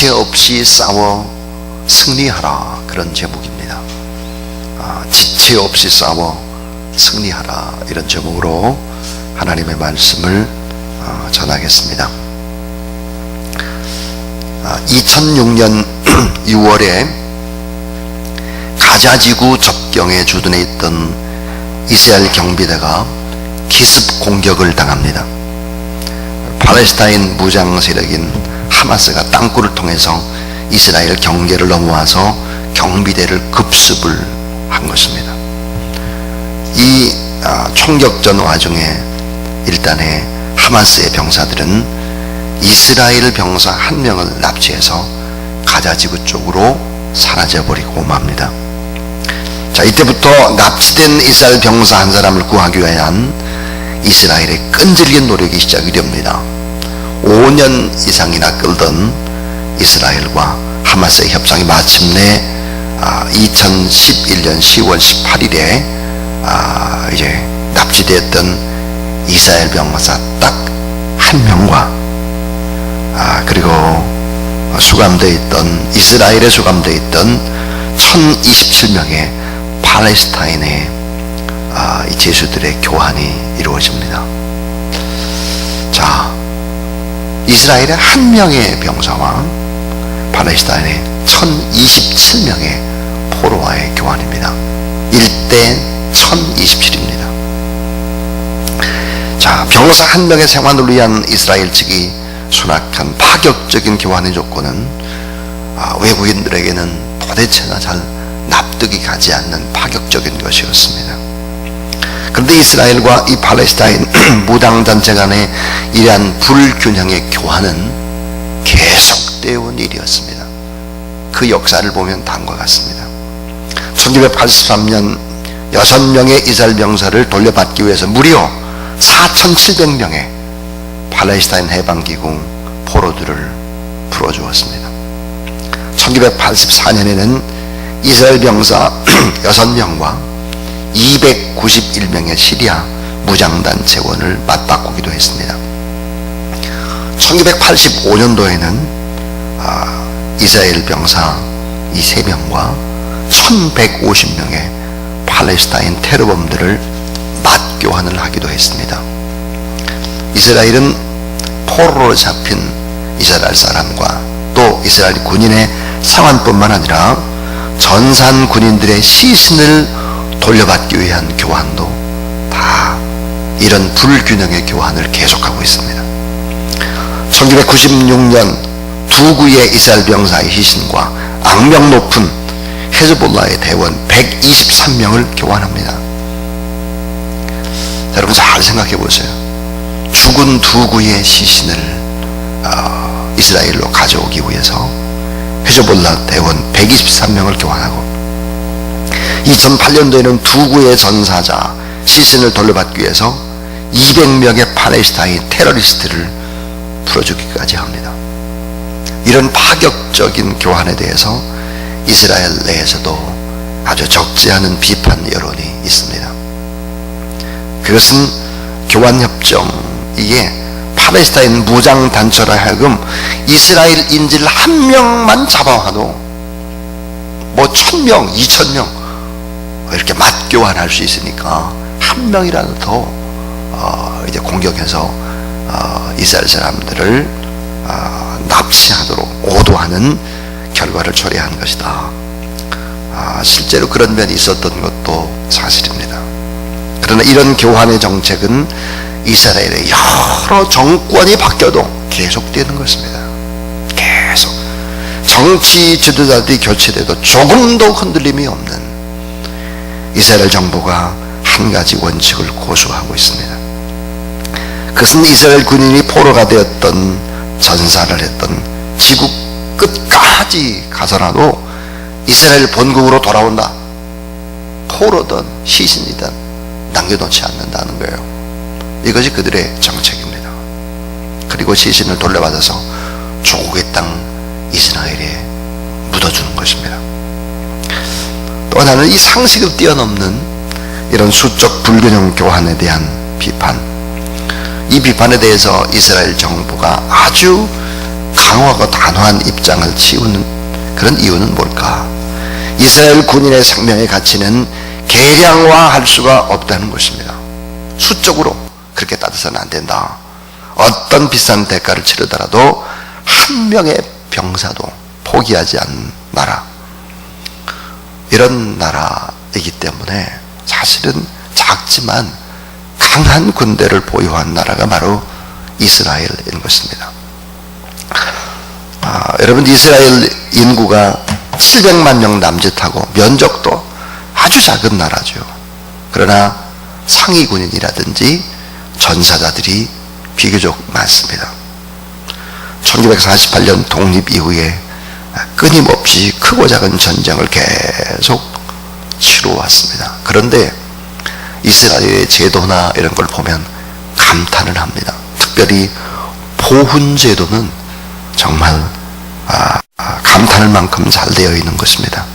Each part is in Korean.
지체 없이 싸워 승리하라, 그런 제목입니다. 지체 없이 싸워 승리하라, 이런 제목으로 하나님의 말씀을 전하겠습니다. 2006년 6월에 가자지구 접경에 주둔해 있던 이스라엘 경비대가 기습 공격을 당합니다. 팔레스타인 무장 세력인 하마스가 땅굴을 통해서 이스라엘 경계를 넘어와서 경비대를 급습을 한 것입니다. 이 총격전 와중에 일단에 하마스의 병사들은 이스라엘 병사 한 명을 납치해서 가자지구 쪽으로 사라져버리고 맙니다. 자, 이때부터 납치된 이스라엘 병사 한 사람을 구하기 위한 이스라엘의 끈질긴 노력이 시작이 됩니다. 5년 이상이나 끌던 이스라엘과 하마스의 협상이 마침내 2011년 10월 18일에 이제 납치되었던 이스라엘 병사 딱 한 명과 그리고 수감되어 있던, 이스라엘에 수감되어 있던 1027명의 팔레스타인의 이 죄수들의 교환이 이루어집니다. 자, 이스라엘의 한 명의 병사와 팔레스타인의 1027명의 포로와의 교환입니다. 1대 1027입니다. 자, 병사 한 명의 생환을 위한 이스라엘 측이 수락한 파격적인 교환의 조건은 외국인들에게는 도대체나 잘 납득이 가지 않는 파격적인 것이었습니다. 그런데 이스라엘과 이 팔레스타인 무당단체 간의 이러한 불균형의 교환은 계속되어 온 일이었습니다. 그 역사를 보면 다음과 같습니다. 1983년 6명의 이스라엘 병사를 돌려받기 위해서 무려 4,700명의 팔레스타인 해방기구 포로들을 풀어주었습니다. 1984년에는 이스라엘 병사 6명과 291명의 시리아 무장단체원을 맞바꾸기도 했습니다. 1985년도에는 이스라엘 병사 이 3명과 1150명의 팔레스타인 테러범들을 맞교환을 하기도 했습니다. 이스라엘은 포로로 잡힌 이스라엘 사람과 또 이스라엘 군인의 생환뿐만 아니라 전산 군인들의 시신을 돌려받기 위한 교환도 다 이런 불균형의 교환을 계속하고 있습니다. 1996년 두구의 이스라엘 병사의 시신과 악명 높은 헤즈볼라의 대원 123명을 교환합니다. 자, 여러분 잘 생각해 보세요. 죽은 두구의 시신을 이스라엘로 가져오기 위해서 헤즈볼라 대원 123명을 교환하고 2008년도에는 두구의 전사자 시신을 돌려받기 위해서 200명의 팔레스타인 테러리스트를 풀어주기까지 합니다. 이런 파격적인 교환에 대해서 이스라엘 내에서도 아주 적지 않은 비판 여론이 있습니다. 그것은 교환협정, 이게 팔레스타인 무장단체로 하여금 이스라엘 인질 한 명만 잡아와도 뭐 1000명, 2000명 이렇게 맞교환할 수 있으니까 한 명이라도 더 이제 공격해서 이스라엘 사람들을 납치하도록 오도하는 결과를 초래한 것이다. 실제로 그런 면이 있었던 것도 사실입니다. 그러나 이런 교환의 정책은 이스라엘의 여러 정권이 바뀌어도 계속되는 것입니다. 계속 정치 지도자들이 교체돼도 조금도 흔들림이 없는 이스라엘 정부가 한 가지 원칙을 고수하고 있습니다. 그것은 이스라엘 군인이 포로가 되었던, 전사를 했던 지구 끝까지 가서라도 이스라엘 본국으로 돌아온다. 포로든 시신이든 남겨놓지 않는다는 거예요. 이것이 그들의 정책입니다. 그리고 시신을 돌려받아서 조국의 땅 이스라엘에 묻어주는 것입니다. 또 하나는 이 상식을 뛰어넘는 이런 수적 불균형 교환에 대한 비판, 이 비판에 대해서 이스라엘 정부가 아주 강하고 단호한 입장을 치우는 그런 이유는 뭘까? 이스라엘 군인의 생명의 가치는 계량화할 수가 없다는 것입니다. 수적으로 그렇게 따져서는 안 된다. 어떤 비싼 대가를 치르더라도 한 명의 병사도 포기하지 않는 나라, 이런 나라이기 때문에 사실은 작지만 강한 군대를 보유한 나라가 바로 이스라엘인 것입니다. 여러분, 이스라엘 인구가 700만 명 남짓하고 면적도 아주 작은 나라죠. 그러나 상위 군인이라든지 전사자들이 비교적 많습니다. 1948년 독립 이후에 끊임없이 크고 작은 전쟁을 계속 치루어왔습니다. 그런데 이스라엘의 제도나 이런 걸 보면 감탄을 합니다. 특별히 보훈 제도는 정말 감탄할 만큼 잘 되어 있는 것입니다.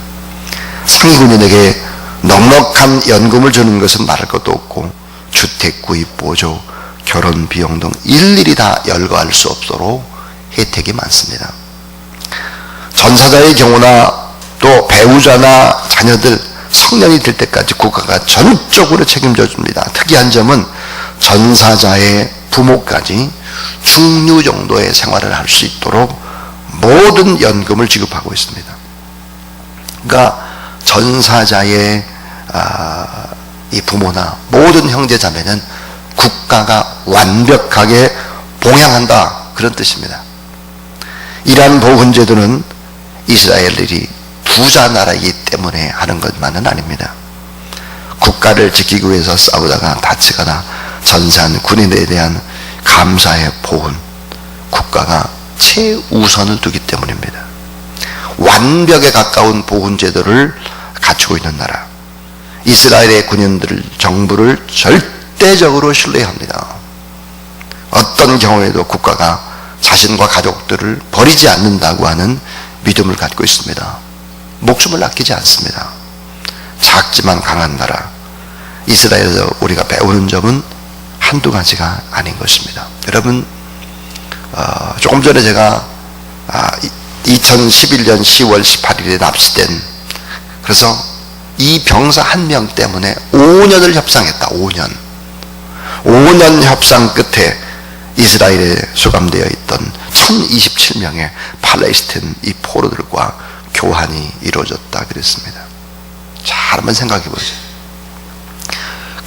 상위 군인에게 넉넉한 연금을 주는 것은 말할 것도 없고, 주택 구입 보조, 결혼 비용 등 일일이 다 열거할 수 없도록 혜택이 많습니다. 전사자의 경우나 또 배우자나 자녀들 성년이 될 때까지 국가가 전적으로 책임져 줍니다. 특이한 점은 전사자의 부모까지 중류 정도의 생활을 할 수 있도록 모든 연금을 지급하고 있습니다. 그러니까 전사자의 이 부모나 모든 형제자매는 국가가 완벽하게 봉양한다, 그런 뜻입니다. 이러한 보훈제도는 이스라엘이 부자 나라이기 때문에 하는 것만은 아닙니다. 국가를 지키기 위해서 싸우다가 다치거나 전사한 군인에 대한 감사의 보훈, 국가가 최우선을 두기 때문입니다. 완벽에 가까운 보훈제도를 갖추고 있는 나라, 이스라엘의 군인들 정부를 절대적으로 신뢰합니다. 어떤 경우에도 국가가 자신과 가족들을 버리지 않는다고 하는 믿음을 갖고 있습니다. 목숨을 아끼지 않습니다. 작지만 강한 나라 이스라엘에서 우리가 배우는 점은 한두 가지가 아닌 것입니다. 여러분, 조금 전에 제가 2011년 10월 18일에 납치된, 그래서 이 병사 한 명 때문에 5년을 협상했다. 5년 협상 끝에 이스라엘에 수감되어 있던 1027명의 팔레스타인 이 포로들과 교환이 이루어졌다 그랬습니다. 자, 한번 생각해 보세요.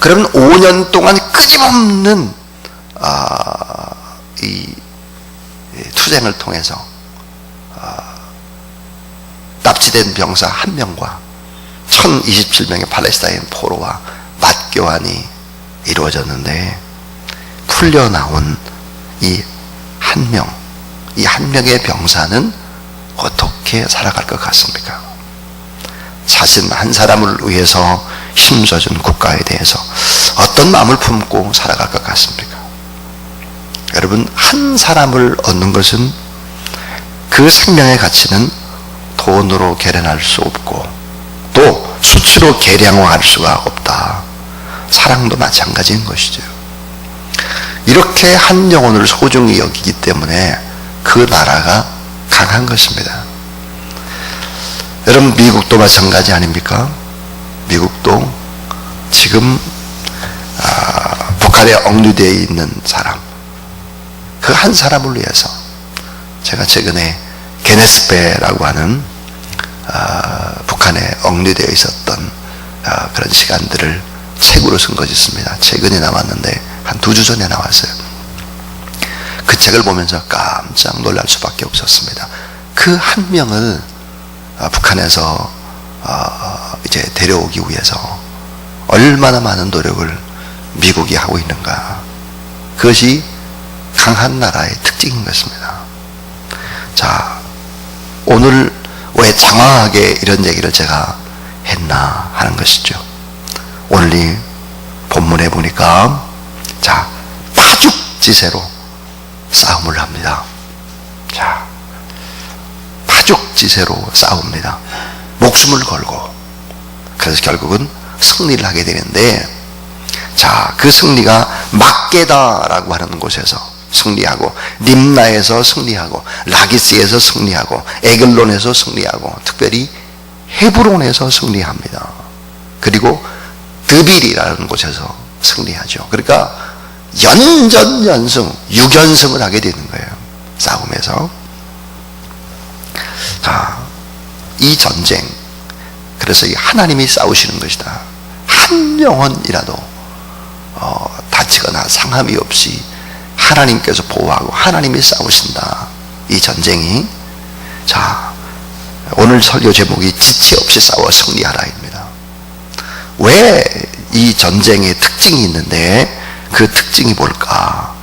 그러면 5년 동안 끊임없는 이 투쟁을 통해서 납치된 병사 한 명과 1027명의 팔레스타인 포로와 맞교환이 이루어졌는데, 풀려나온 이 한 명의 병사는 어떻게 살아갈 것 같습니까? 자신 한 사람을 위해서 힘써준 국가에 대해서 어떤 마음을 품고 살아갈 것 같습니까? 여러분, 한 사람을 얻는 것은 그 생명의 가치는 돈으로 계산할 수 없고 또 수치로 계량화할 수가 없다. 사랑도 마찬가지인 것이죠. 이렇게 한 영혼을 소중히 여기기 때문에 그 나라가 강한 것입니다. 여러분, 미국도 마찬가지 아닙니까? 미국도 지금 북한에 억류되어 있는 사람, 그 한 사람을 위해서 제가 최근에 게네스베라고 하는 북한에 억류되어 있었던 그런 시간들을 책으로 쓴 것이 있습니다. 최근에 나왔는데 한 2주 전에 나왔어요. 그 책을 보면서 깜짝 놀랄 수밖에 없었습니다. 그 한 명을 북한에서 이제 데려오기 위해서 얼마나 많은 노력을 미국이 하고 있는가. 그것이 강한 나라의 특징인 것입니다. 자, 오늘 왜 장황하게 이런 얘기를 제가 했나 하는 것이죠. 오늘 이 본문에 보니까, 자, 파죽지세로 싸움을 합니다. 자, 파죽지세로 싸웁니다. 목숨을 걸고. 그래서 결국은 승리를 하게 되는데, 자, 그 승리가 막게다라고 하는 곳에서 승리하고, 림나에서 승리하고, 라기스에서 승리하고, 에글론에서 승리하고, 특별히 헤브론에서 승리합니다. 그리고 드빌이라는 곳에서 승리하죠. 그러니까 연전연승, 6연승을 하게 되는 거예요. 싸움에서. 자, 이 전쟁, 그래서 이 하나님이 싸우시는 것이다. 한 영혼이라도 다치거나 상함이 없이 하나님께서 보호하고 하나님이 싸우신다. 이 전쟁이. 자, 오늘 설교 제목이 지체 없이 싸워 승리하라입니다. 왜 이 전쟁의 특징이 있는데 그 특징이 뭘까?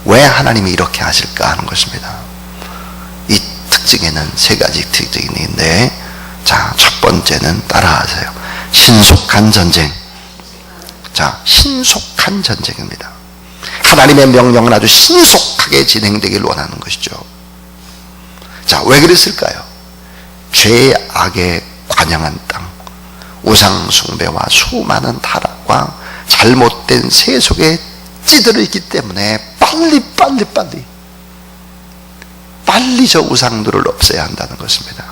왜 하나님이 이렇게 하실까 하는 것입니다. 이 특징에는 세 가지 특징이 있는데, 자, 첫 번째는 따라하세요. 신속한 전쟁. 자, 신속한 전쟁입니다. 하나님의 명령은 아주 신속하게 진행되길 원하는 것이죠. 자, 왜 그랬을까요? 죄악에 관영한 땅, 우상 숭배와 수많은 타락과 잘못된 세속에 찌들어 있기 때문에 빨리 저 우상들을 없애야 한다는 것입니다.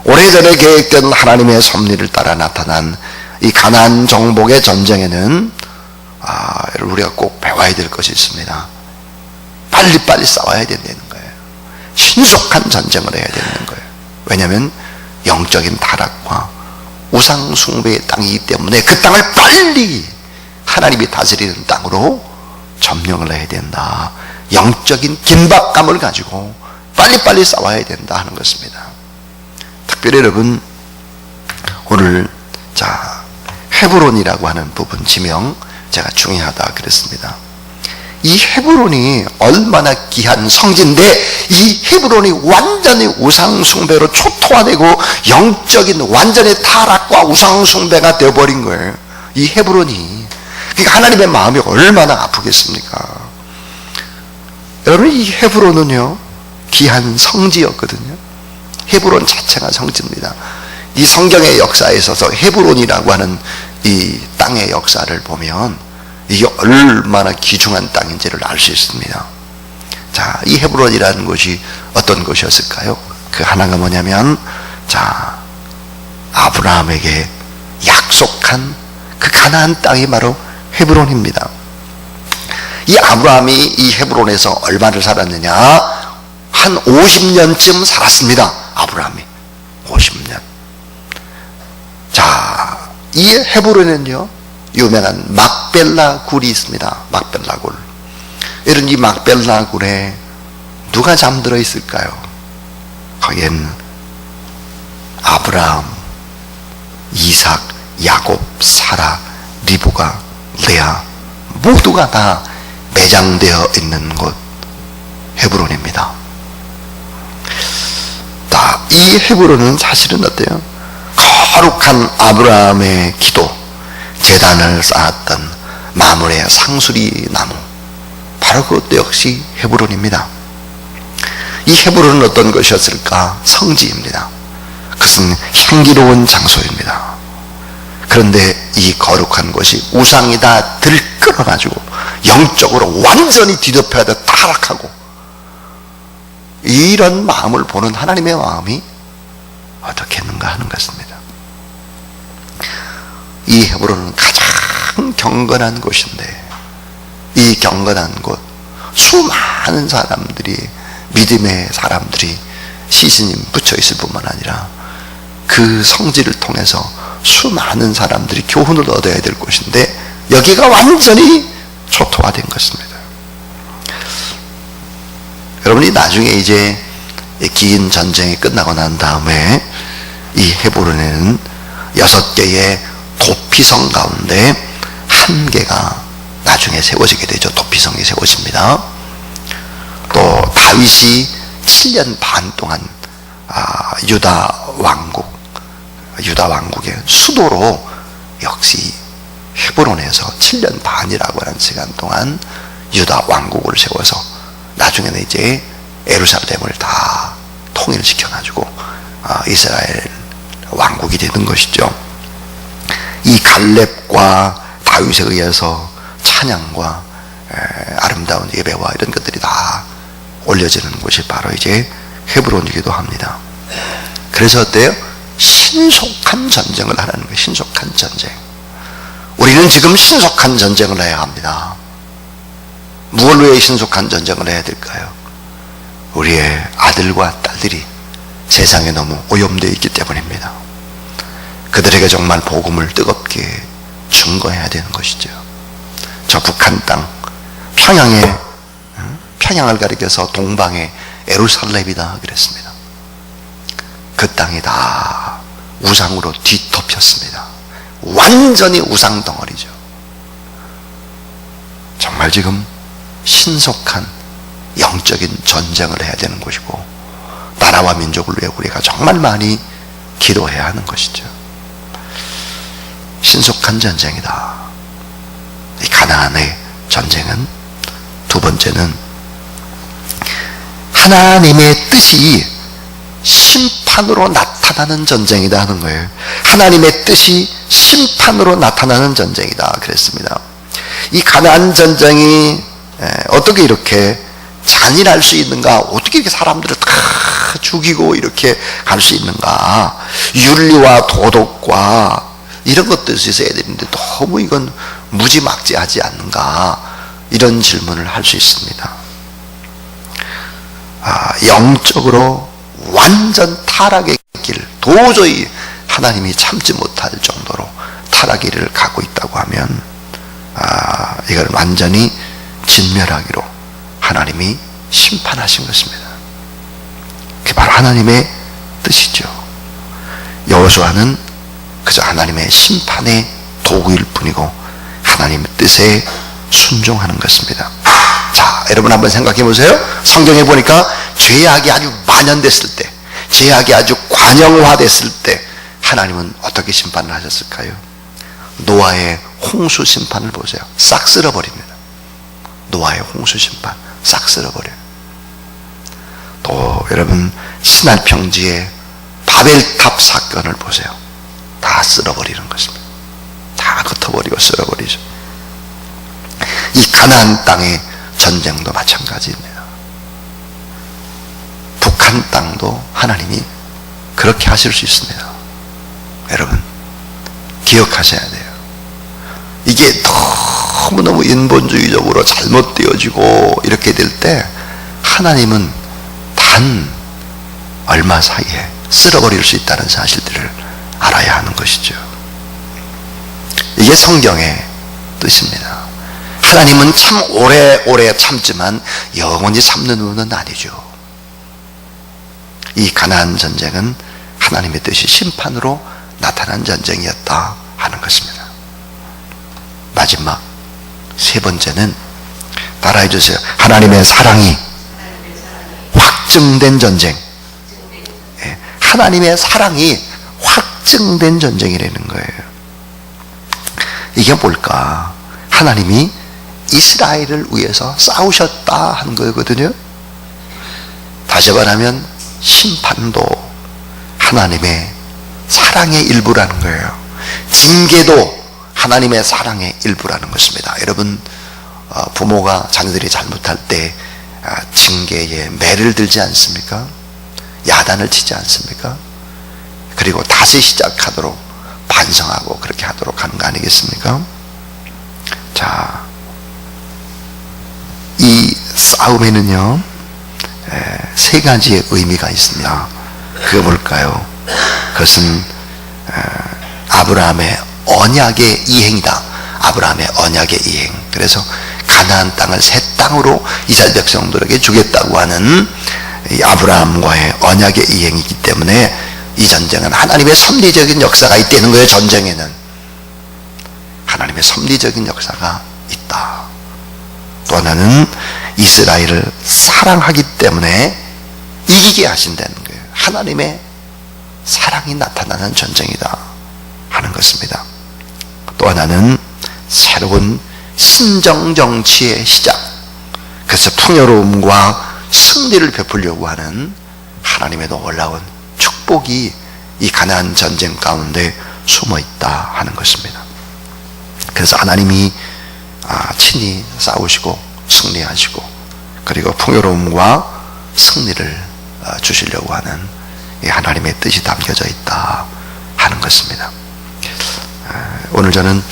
오래전에 계획된 하나님의 섭리를 따라 나타난 이 가나안 정복의 전쟁에는 우리가 꼭 배워야 될 것이 있습니다. 빨리 싸워야 된다는 거예요. 신속한 전쟁을 해야 되는 거예요. 왜냐하면 영적인 타락과 우상 숭배의 땅이기 때문에 그 땅을 빨리 하나님이 다스리는 땅으로 점령을 해야 된다. 영적인 긴박감을 가지고 빨리 싸워야 된다 하는 것입니다. 특별히 여러분, 오늘 자, 헤브론이라고 하는 부분 지명 제가 중요하다 그랬습니다. 이 헤브론이 얼마나 귀한 성지인데 이 헤브론이 완전히 우상숭배로 초토화되고 영적인 완전히 타락과 우상숭배가 되어버린 거예요. 이 헤브론이. 그러니까 하나님의 마음이 얼마나 아프겠습니까? 여러분, 이 헤브론은요 귀한 성지였거든요. 헤브론 자체가 성지입니다. 이 성경의 역사에 있어서 헤브론이라고 하는 이 땅의 역사를 보면 이게 얼마나 귀중한 땅인지를 알 수 있습니다. 자, 이 헤브론이라는 곳이 어떤 곳이었을까요? 그 하나가 뭐냐면, 자, 아브라함에게 약속한 그 가나안 땅이 바로 헤브론입니다. 이 아브라함이 이 헤브론에서 얼마를 살았느냐? 한 50년쯤 살았습니다. 아브라함이 50년. 자, 이 헤브론은요 유명한 막벨라 굴이 있습니다. 막벨라 굴. 이런 이 막벨라 굴에 누가 잠들어 있을까요? 거기엔 아브라함, 이삭, 야곱, 사라, 리브가, 레아 모두가 다 매장되어 있는 곳 헤브론입니다. 자, 이 헤브론은 사실은 어때요? 거룩한 아브라함의 기도, 제단을 쌓았던 마물의 상수리 나무, 바로 그것도 역시 헤브론입니다. 이 헤브론은 어떤 것이었을까? 성지입니다. 그것은 향기로운 장소입니다. 그런데 이 거룩한 곳이 우상이 다 들끓어가지고 영적으로 완전히 뒤덮여야 돼 타락하고, 이런 마음을 보는 하나님의 마음이 어떻겠는가 하는 것입니다. 이 헤브론은 가장 경건한 곳인데, 이 경건한 곳, 수많은 사람들이, 믿음의 사람들이 시신이 붙여 있을 뿐만 아니라 그 성지를 통해서 수많은 사람들이 교훈을 얻어야 될 곳인데, 여기가 완전히 초토화된 것입니다. 여러분이 나중에 이제 긴 전쟁이 끝나고 난 다음에 이 헤브론에는 6개의 도피성 가운데 한 개가 나중에 세워지게 되죠. 도피성이 세워집니다. 또 다윗이 7년 반 동안 유다 왕국의 수도로 역시 헤브론에서 7년 반이라고 하는 시간 동안 유다 왕국을 세워서 나중에는 이제 예루살렘을 다 통일시켜가지고 이스라엘 왕국이 되는 것이죠. 이 갈렙과 다윗에 의해서 찬양과 아름다운 예배와 이런 것들이 다 올려지는 곳이 바로 이제 헤브론이기도 합니다. 그래서 어때요? 신속한 전쟁을 하라는 거예요. 신속한 전쟁. 우리는 지금 신속한 전쟁을 해야 합니다. 무엇을 위해 신속한 전쟁을 해야 될까요? 우리의 아들과 딸들이 세상에 너무 오염되어 있기 때문입니다. 그들에게 정말 복음을 뜨겁게 증거해야 되는 것이죠. 저 북한 땅, 평양을 가리켜서 동방의 예루살렘이다 그랬습니다. 그 땅이 다 우상으로 뒤덮였습니다. 완전히 우상 덩어리죠. 정말 지금 신속한 영적인 전쟁을 해야 되는 것이고, 나라와 민족을 위해 우리가 정말 많이 기도해야 하는 것이죠. 신속한 전쟁이다. 이 가나안의 전쟁은, 두 번째는 하나님의 뜻이 심판으로 나타나는 전쟁이다 하는 거예요. 하나님의 뜻이 심판으로 나타나는 전쟁이다 그랬습니다. 이 가나안 전쟁이 어떻게 이렇게 잔인할 수 있는가? 어떻게 이렇게 사람들을 다 죽이고 이렇게 갈 수 있는가? 윤리와 도덕과 이런 것들이 있어야 되는데 너무 이건 무지막지하지 않는가? 이런 질문을 할 수 있습니다. 영적으로 완전 타락의 길, 도저히 하나님이 참지 못할 정도로 타락의 길을 가고 있다고 하면 이걸 완전히 진멸하기로 하나님이 심판하신 것입니다. 그게 바로 하나님의 뜻이죠. 여호수아는 그저 하나님의 심판의 도구일 뿐이고 하나님의 뜻에 순종하는 것입니다. 자, 여러분 한번 생각해 보세요. 성경에 보니까 죄악이 아주 만연됐을 때, 죄악이 아주 관영화됐을 때 하나님은 어떻게 심판을 하셨을까요? 노아의 홍수 심판을 보세요. 싹 쓸어버립니다. 노아의 홍수 심판 싹 쓸어버려요. 또 여러분 시날 평지의 바벨탑 사건을 보세요. 다 쓸어버리는 것입니다. 다 흩어버리고 쓸어버리죠. 이 가나안 땅의 전쟁도 마찬가지입니다. 북한 땅도 하나님이 그렇게 하실 수 있습니다. 여러분 기억하셔야 돼요. 이게 너무너무 인본주의적으로 잘못되어지고 이렇게 될 때 하나님은 단 얼마 사이에 쓸어버릴 수 있다는 사실들을 알아야 하는 것이죠. 이게 성경의 뜻입니다. 하나님은 참 오래오래 참지만 영원히 참는 분은 아니죠. 이 가나안 전쟁은 하나님의 뜻이 심판으로 나타난 전쟁이었다 하는 것입니다. 마지막 세 번째는 따라해 주세요. 하나님의 사랑이 확증된 전쟁. 하나님의 사랑이 확증된 전쟁이라는 거예요. 이게 뭘까? 하나님이 이스라엘을 위해서 싸우셨다 하는 거거든요. 다시 말하면 심판도 하나님의 사랑의 일부라는 거예요. 징계도 하나님의 사랑의 일부라는 것입니다. 여러분 부모가 자녀들이 잘못할 때 징계에 매를 들지 않습니까? 야단을 치지 않습니까? 그리고 다시 시작하도록 반성하고 그렇게 하도록 하는 거 아니겠습니까? 자, 이 싸움에는요 세 가지의 의미가 있습니다. 그게 뭘까요? 그것은 아브라함의 언약의 이행이다. 아브라함의 언약의 이행. 그래서 가나안 땅을 새 땅으로 이스라엘 백성들에게 주겠다고 하는 이 아브라함과의 언약의 이행이기 때문에 이 전쟁은 하나님의 섭리적인 역사가 있다는 거예요. 전쟁에는 하나님의 섭리적인 역사가 있다. 또 하나는 이스라엘을 사랑하기 때문에 이기게 하신다는 거예요. 하나님의 사랑이 나타나는 전쟁이다 하는 것입니다. 또 하나는 새로운 신정정치의 시작, 그래서 풍요로움과 승리를 베풀려고 하는 하나님의 놀라운 축복이 이 가나안 전쟁 가운데 숨어 있다 하는 것입니다. 그래서 하나님이 친히 싸우시고 승리하시고 그리고 풍요로움과 승리를 주시려고 하는 이 하나님의 뜻이 담겨져 있다 하는 것입니다. 오늘 저는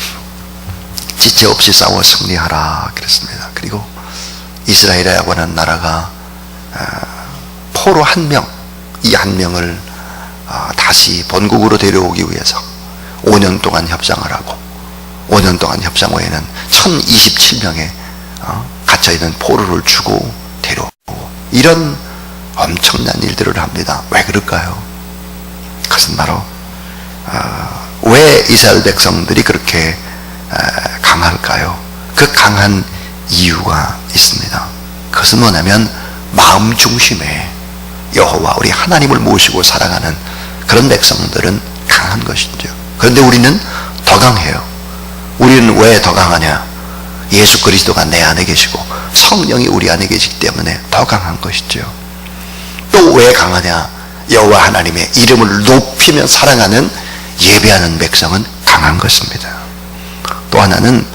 지체 없이 싸워 승리하라 그랬습니다. 그리고 이스라엘이라고 하는 나라가 포로 한 명, 이 한 명을 다시 본국으로 데려오기 위해서 5년 동안 협상을 하고 5년 동안 협상 후에는 1027명의 갇혀있는 포로를 주고 데려오고 이런 엄청난 일들을 합니다. 왜 그럴까요? 그것은 바로 왜 이스라엘 백성들이 그렇게 강할까요? 그 강한 이유가 있습니다. 그것은 뭐냐면 마음 중심에 여호와 우리 하나님을 모시고 살아가는 그런 백성들은 강한 것이죠. 그런데 우리는 더 강해요. 우리는 왜 더 강하냐? 예수 그리스도가 내 안에 계시고 성령이 우리 안에 계시기 때문에 더 강한 것이죠. 또 왜 강하냐? 여호와 하나님의 이름을 높이며 사랑하는 예배하는 백성은 강한 것입니다. 또 하나는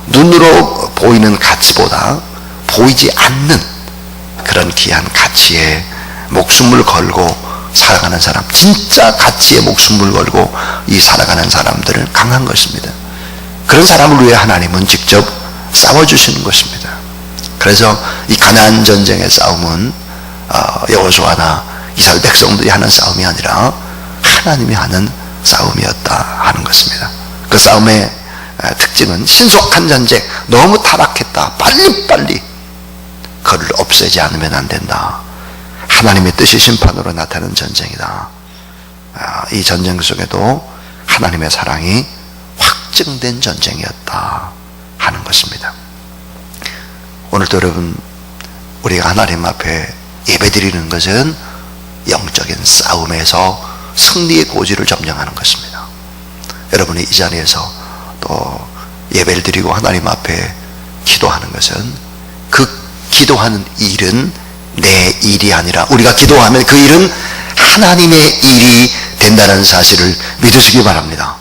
눈으로 보이는 가치보다 보이지 않는 그런 귀한 가치에 목숨을 걸고 살아가는 사람, 진짜 가치에 목숨을 걸고 이 살아가는 사람들은 강한 것입니다. 그런 사람을 위해 하나님은 직접 싸워주시는 것입니다. 그래서 이 가나안 전쟁의 싸움은 여호수아나 이스라엘 백성들이 하는 싸움이 아니라 하나님이 하는 싸움이었다 하는 것입니다. 그 싸움의 특징은 신속한 전쟁, 너무 타락했다, 빨리빨리 그를 없애지 않으면 안 된다. 하나님의 뜻이 심판으로 나타나는 전쟁이다. 이 전쟁 속에도 하나님의 사랑이 확증된 전쟁이었다 하는 것입니다. 오늘도 여러분, 우리가 하나님 앞에 예배드리는 것은 영적인 싸움에서 승리의 고지를 점령하는 것입니다. 여러분이 이 자리에서 또 예배를 드리고 하나님 앞에 기도하는 것은 그 기도하는 일은 내 일이 아니라 우리가 기도하면 그 일은 하나님의 일이 된다는 사실을 믿으시기 바랍니다.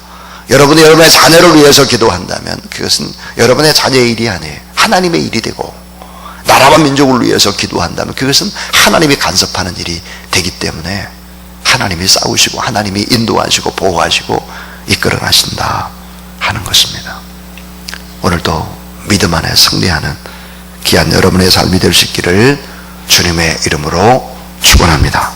여러분이 여러분의 자녀를 위해서 기도한다면 그것은 여러분의 자녀의 일이 아니에요. 하나님의 일이 되고, 나라와 민족을 위해서 기도한다면 그것은 하나님이 간섭하는 일이 되기 때문에 하나님이 싸우시고 하나님이 인도하시고 보호하시고 이끌어 가신다 하는 것입니다. 오늘도 믿음 안에 승리하는 귀한 여러분의 삶이 될 수 있기를 주님의 이름으로 축원합니다.